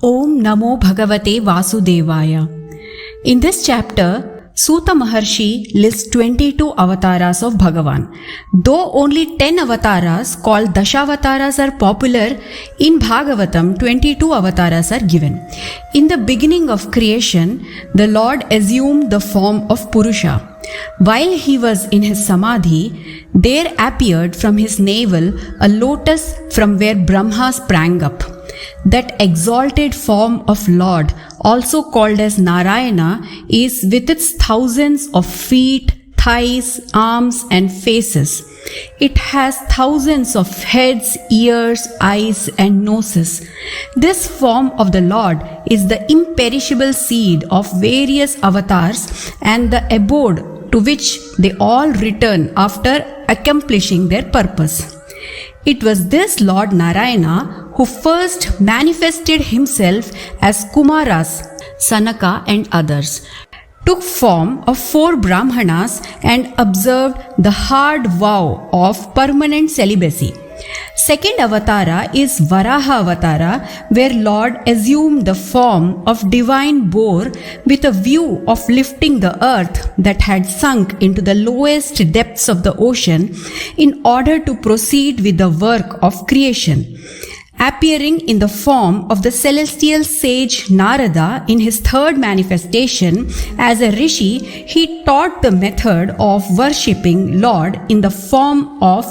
Om Namo Bhagavate Vasudevaya. In this chapter, Suta Maharshi lists 22 avatars of Bhagavan. Though only 10 avatars called Dashavataras are popular, in Bhagavatam 22 avatars are given. In the beginning of creation, the Lord assumed the form of Purusha. While he was in his samadhi, there appeared from his navel a lotus from where Brahma sprang up. That exalted form of Lord, also called as Narayana, is with its thousands of feet, thighs, arms and faces. It has thousands of heads, ears, eyes and noses. This form of the Lord is the imperishable seed of various avatars and the abode to which they all return after accomplishing their purpose. It was this Lord Narayana who first manifested himself as Kumaras, Sanaka and others, took form of 4 Brahmanas and observed the hard vow of permanent celibacy. Second avatara is Varaha avatara, where Lord assumed the form of divine boar with a view of lifting the earth that had sunk into the lowest depths of the ocean in order to proceed with the work of creation. Appearing in the form of the celestial sage Narada in his third manifestation as a rishi, he taught the method of worshipping Lord in the form of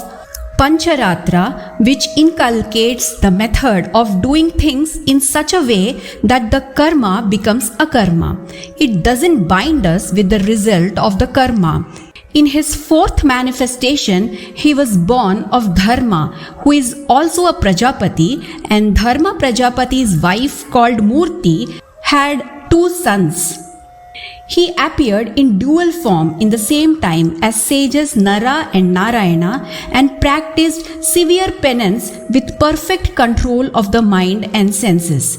Pancharatra, which inculcates the method of doing things in such a way that the karma becomes a karma. It doesn't bind us with the result of the karma. In his 4th manifestation, he was born of Dharma, who is also a Prajapati, and Dharma Prajapati's wife called Murti had 2 sons. He appeared in dual form in the same time as sages Nara and Narayana and practiced severe penance with perfect control of the mind and senses.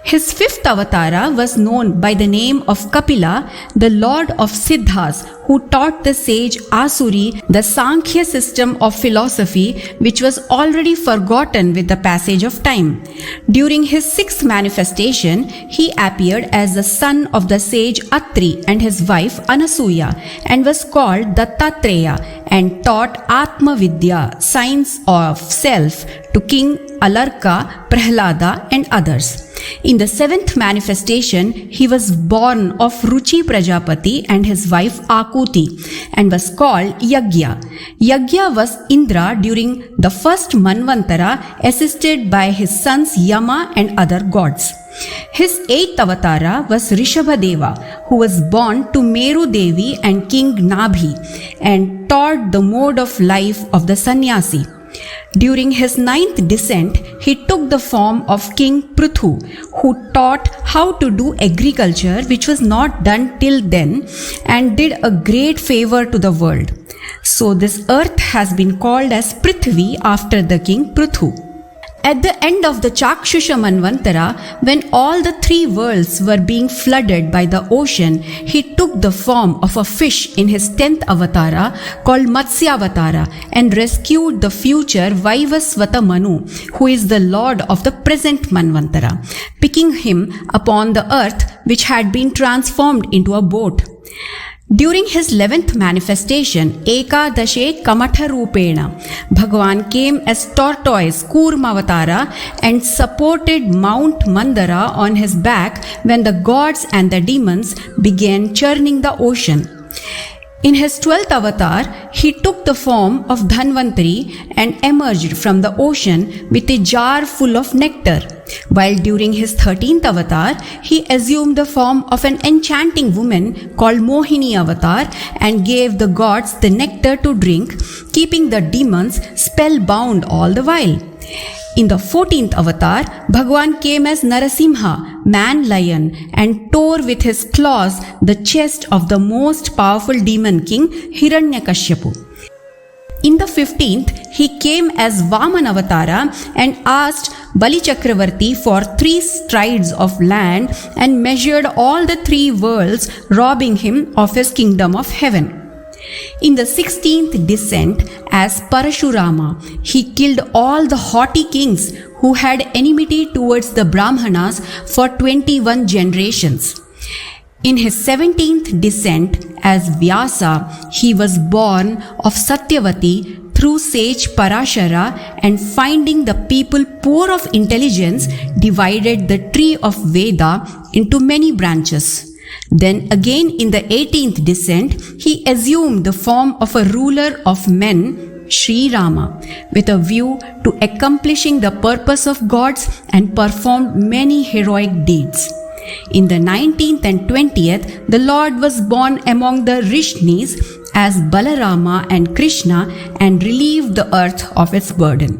His 5th avatara was known by the name of Kapila, the lord of Siddhas, who taught the sage Asuri the Sankhya system of philosophy, which was already forgotten with the passage of time. During his 6th manifestation, he appeared as the son of the sage Atri and his wife Anasuya, and was called Dattatreya, and taught Atma Vidya, science of self, to King Alarka, Prahlada and others. In the 7th manifestation, he was born of Ruchi Prajapati and his wife Akuti and was called Yagya. Yagya was Indra during the first Manvantara, assisted by his sons Yama and other gods. His 8th avatara was Rishabhadeva, who was born to Meru Devi and King Nabhi and taught the mode of life of the sannyasi. During his 9th descent, he took the form of King Pruthu, who taught how to do agriculture, which was not done till then, and did a great favor to the world. So this earth has been called as Prithvi after the king Pruthu. At the end of the Chakshusha Manvantara, when all the 3 worlds were being flooded by the ocean, he took the form of a fish in his 10th avatara called Matsyavatara and rescued the future Vaivasvata Manu, who is the lord of the present Manvantara, picking him upon the earth which had been transformed into a boat. During his 11th manifestation, Ekadashe Kamatha Rupena, Bhagavan came as tortoise Kurmavatara and supported Mount Mandara on his back when the gods and the demons began churning the ocean. In his 12th avatar, he took the form of Dhanvantari and emerged from the ocean with a jar full of nectar, while during his 13th avatar, he assumed the form of an enchanting woman called Mohini avatar and gave the gods the nectar to drink, keeping the demons spellbound all the while. In the 14th avatar, Bhagavan came as Narasimha, man-lion, and tore with his claws the chest of the most powerful demon king Hiranyakashipu. In the 15th, he came as Vaman Avatara and asked Bali Chakravarti for 3 strides of land and measured all the 3 worlds, robbing him of his kingdom of heaven. In the 16th descent, as Parashurama, he killed all the haughty kings who who had enmity towards the Brahmanas for 21 generations. In his 17th descent as Vyasa, he was born of Satyavati through sage Parashara, and finding the people poor of intelligence, divided the tree of Veda into many branches. Then again in the 18th descent, he assumed the form of a ruler of men, Sri Rama, with a view to accomplishing the purpose of gods, and performed many heroic deeds. In the 19th and 20th, the Lord was born among the Rishnis as Balarama and Krishna, and relieved the earth of its burden.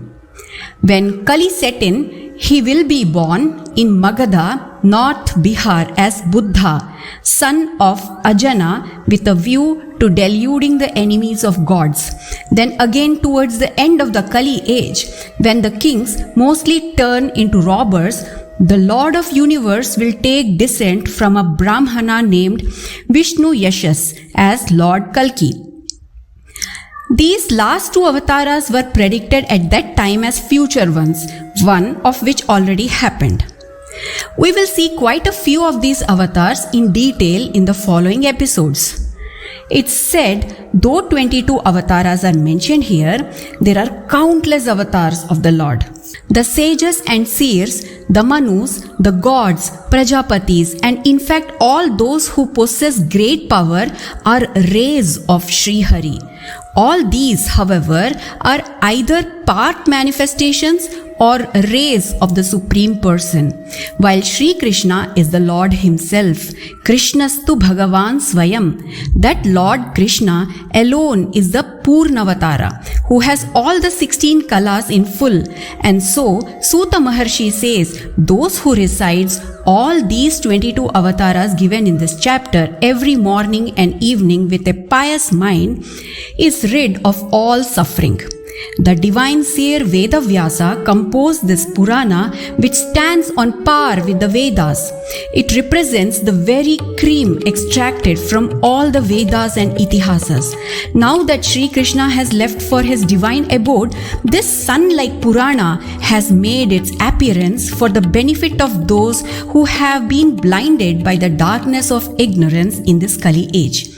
When Kali set in, he will be born in Magadha, North Bihar, as Buddha, son of Ajana, with a view to deluding the enemies of gods. Then again towards the end of the Kali age, when the kings mostly turn into robbers, the Lord of Universe will take descent from a Brahmana named Vishnu Yashas as Lord Kalki. These last two avatars were predicted at that time as future ones, one of which already happened. We will see quite a few of these avatars in detail in the following episodes. It's said, though 22 avatars are mentioned here, there are countless avatars of the Lord. The sages and seers, the Manus, the gods, Prajapatis, and in fact all those who possess great power are rays of Sri Hari. All these, however, are either part manifestations or rays of the Supreme Person, while Sri Krishna is the Lord Himself. Krishnastu Bhagavan Swayam. That Lord Krishna alone is the Purnavatara, who has all the 16 kalas in full. And so, Suta Maharshi says, those who recites all these 22 avatars given in this chapter every morning and evening with a pious mind is rid of all suffering. The divine seer Vedavyasa composed this Purana, which stands on par with the Vedas. It represents the very cream extracted from all the Vedas and Itihasas. Now that Sri Krishna has left for his divine abode, this sun-like Purana has made its appearance for the benefit of those who have been blinded by the darkness of ignorance in this Kali age.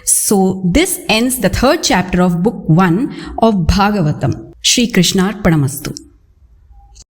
So this ends the third chapter of Book 1 of Bhagavatam. Shri Krishna Arpanamastu.